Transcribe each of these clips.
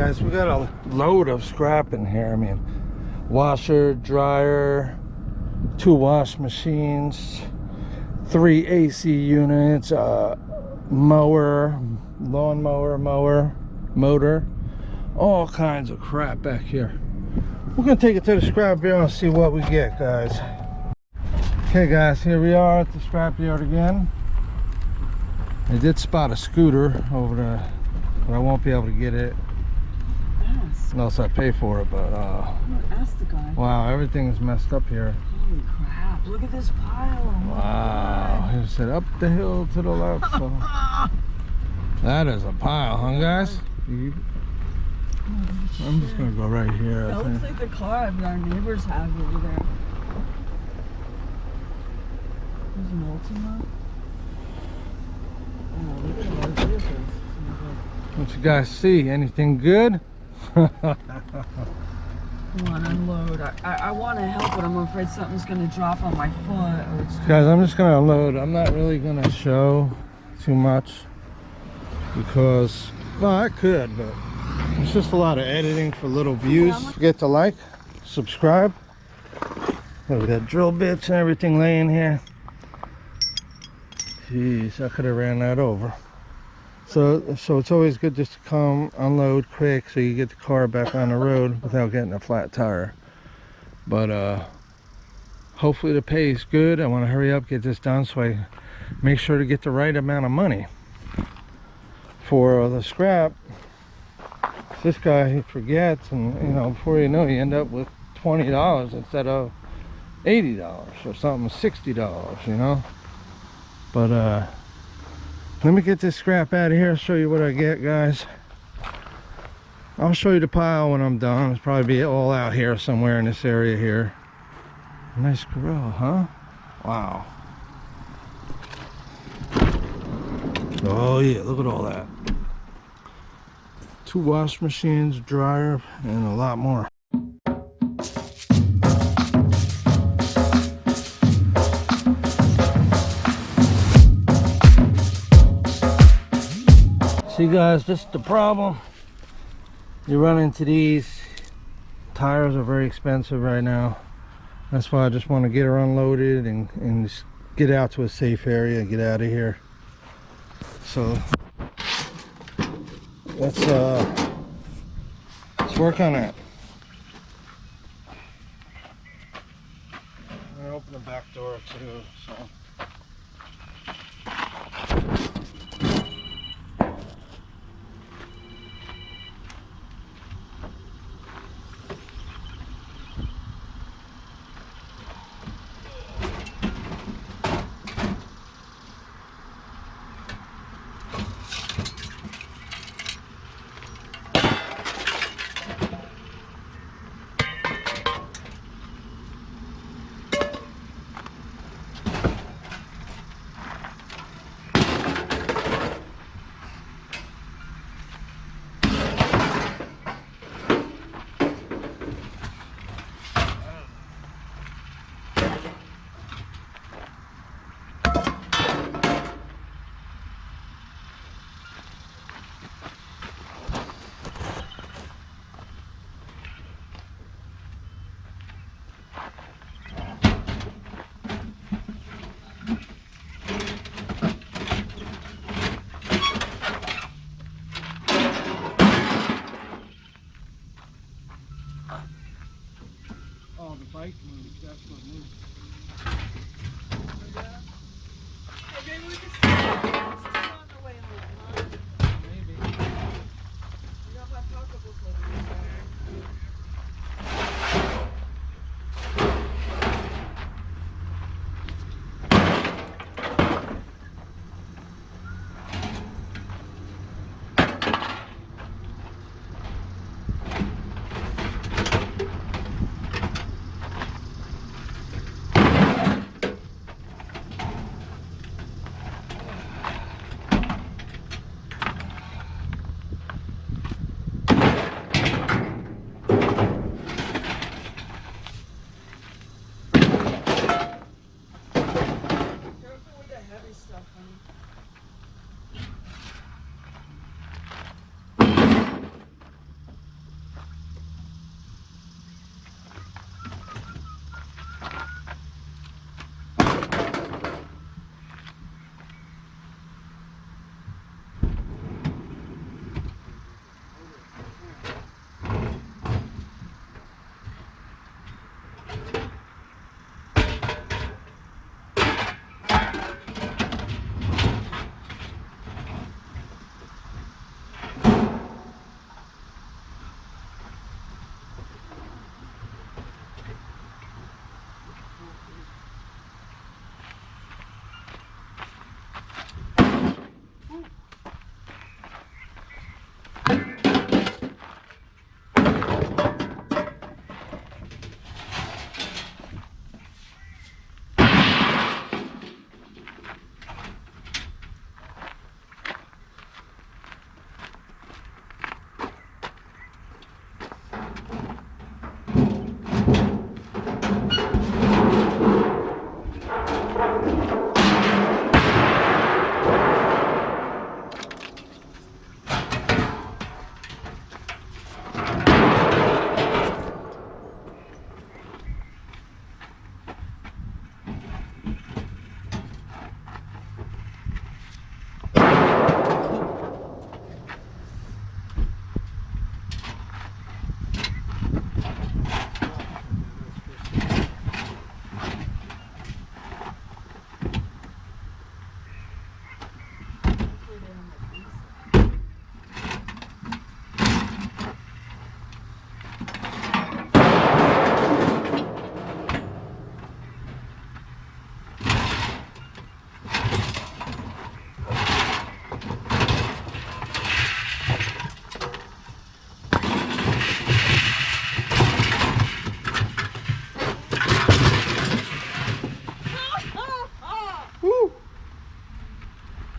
guys, we got a load of scrap in here. I mean, washer, dryer, 2 wash machines, 3 AC units, mower, lawnmower, motor, all kinds of crap back here. We're gonna take it to the scrap yard and see what we get, guys. Okay guys, here we are at the scrap yard again. I did spot a scooter over there, but I won't be able to get it unless I pay for it. But ask the guy. Wow, everything's messed up here. Holy crap, look at this pile. Wow, he said up the hill to the left. So that is a pile, huh guys? I'm just gonna go right here. That looks like the car that our neighbors have over there. There's an Ultima. Oh, look at all the vehicles. What you guys see? Anything good? Come on, unload. I want to help, but I'm afraid something's going to drop on my foot. Or it's Guys, I'm just gonna unload. I'm not really gonna show too much because, well, I could, but it's just a lot of editing for little views. Don't forget to like, subscribe. Oh, we got drill bits and everything laying here. Jeez, I could have ran that over. So it's always good just to come unload quick so you get the car back on the road without getting a flat tire. But hopefully the pay is good. I want to hurry up, get this done so I make sure to get the right amount of money for the scrap. This guy, he forgets, and you know, before you know, you end up with $20 instead of $80 or something, $60, you know. But let me get this scrap out of here, show you what I get, guys. I'll show you the pile when I'm done. It'll probably be all out here somewhere in this area here. Nice grill, huh? Wow. Oh yeah, look at all that. 2 wash machines, dryer, and a lot more. See guys, this is the problem. You run into these. Tires are very expensive right now. That's why I just want to get her unloaded and just get out to a safe area and get out of here. So let's work on that. I'm gonna open the back door too, so. Oh, the bike moves, that's what moves. maybe we can still on the way home, huh? Maybe. You got my pocketbook with me,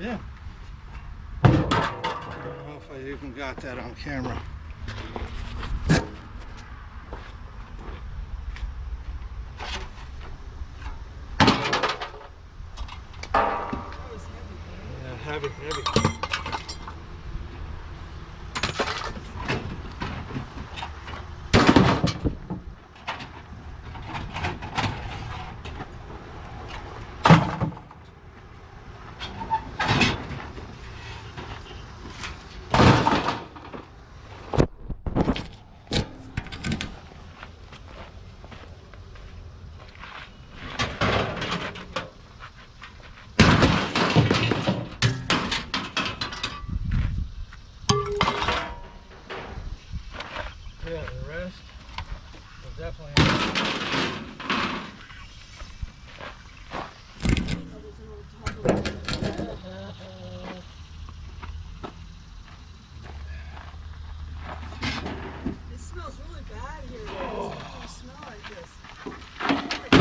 Yeah. I don't know if I even got that on camera. That was heavy, Yeah, heavy, heavy. Yeah, the rest will definitely. It smells really bad here. It doesn't really smell like this. It smells like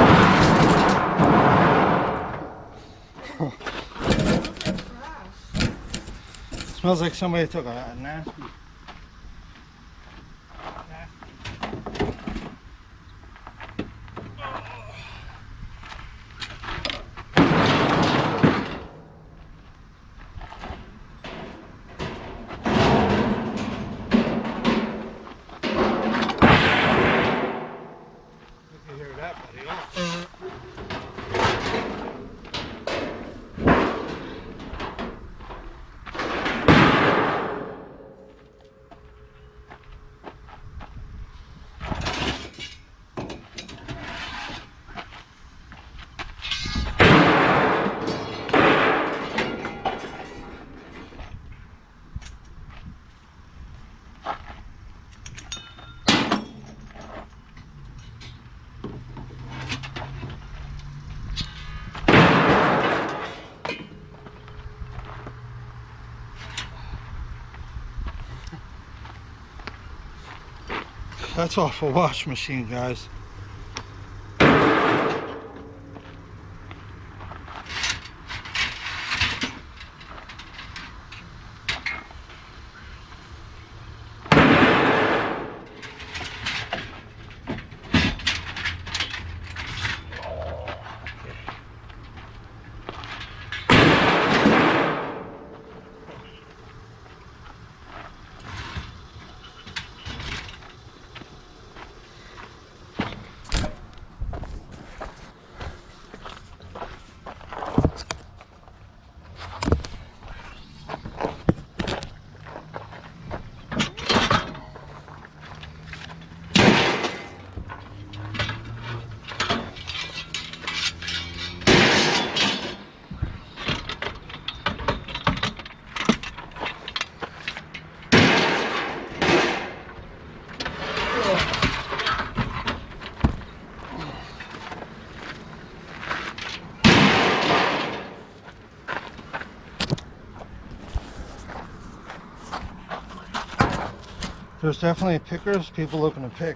trash. Smells like somebody took a nasty. You can hear that, buddy. Oh. That's off a wash machine, guys. There's definitely pickers, people looking to pick.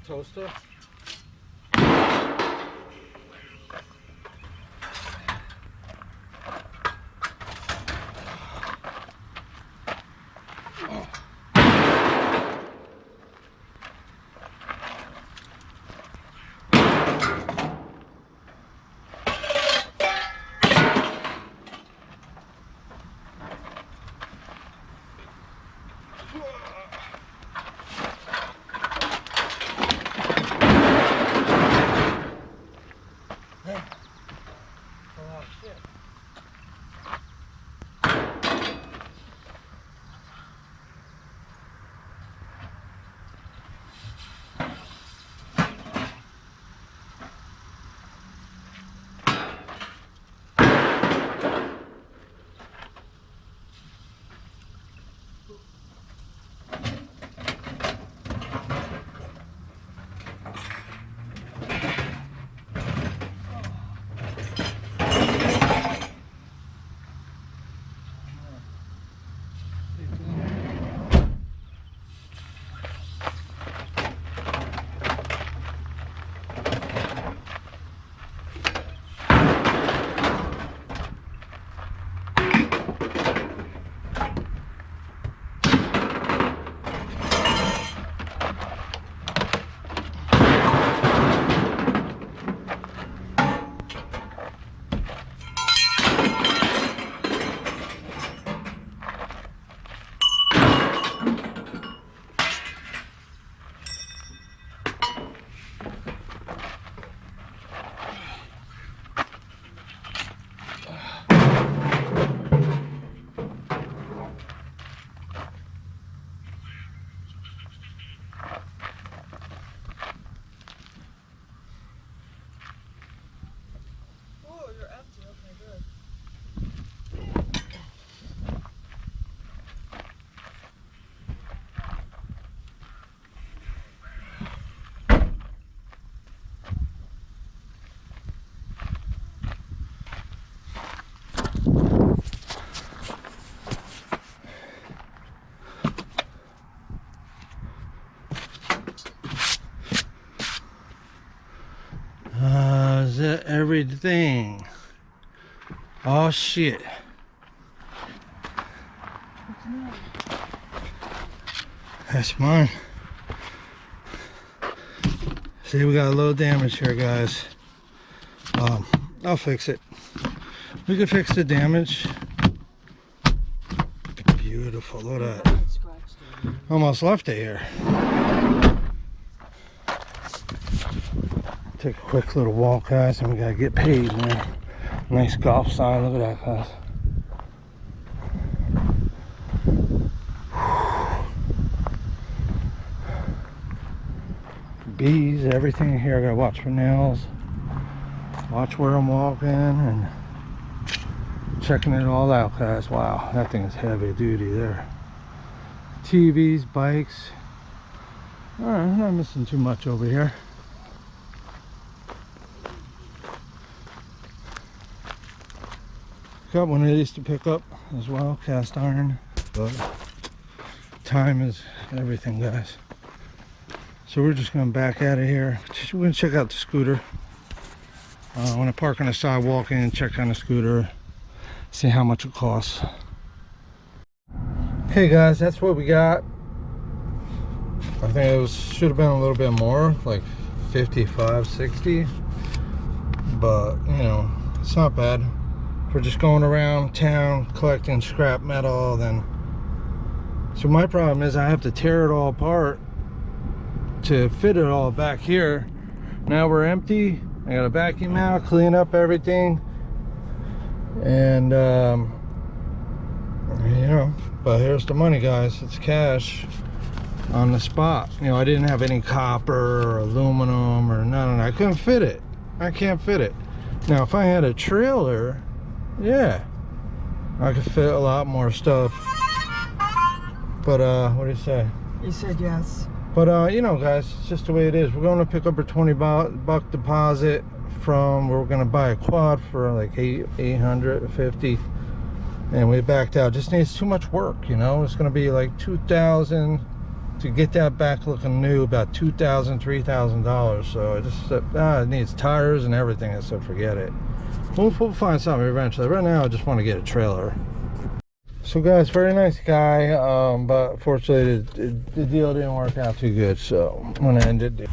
Toaster. everything. Oh shit. That's mine. See, we got a little damage here, guys. I'll fix it. We can fix the damage. Beautiful, look at that. Almost left it here. Take a quick little walk, guys, and we gotta get paid, man. Nice golf sign, look at that, guys. Bees, everything here. I gotta watch for nails, watch where I'm walking, and checking it all out, guys. Wow, that thing is heavy duty there. TVs, bikes. All right, I'm not missing too much over here. Got one of these to pick up as well, cast iron, but time is everything, guys. So we're just gonna back out of here. We're gonna check out the scooter. I want to park on the sidewalk and check on the scooter, see how much it costs. Okay, guys, that's what we got. I think it should have been a little bit more, like 55, 60, but you know, it's not bad. We're just going around town collecting scrap metal. Then, so my problem is I have to tear it all apart to fit it all back here. Now we're empty. I gotta vacuum out, clean up everything, and you know, but here's the money, guys. It's cash on the spot. You know, I didn't have any copper or aluminum or none. I couldn't fit it. I can't fit it. Now if I had a trailer, yeah, I could fit a lot more stuff. But what do you say? You said yes. But you know, guys, it's just the way it is. We're going to pick up a 20 buck deposit from, we're going to buy a quad for like 850, and we backed out. Just needs too much work, you know. It's going to be like 2,000 to get that back looking new, about $2,000, $3,000. So it just it needs tires and everything. I said forget it. We'll find something eventually. Right now I just want to get a trailer. So guys, very nice guy, but fortunately the deal didn't work out too good, so I'm gonna end it.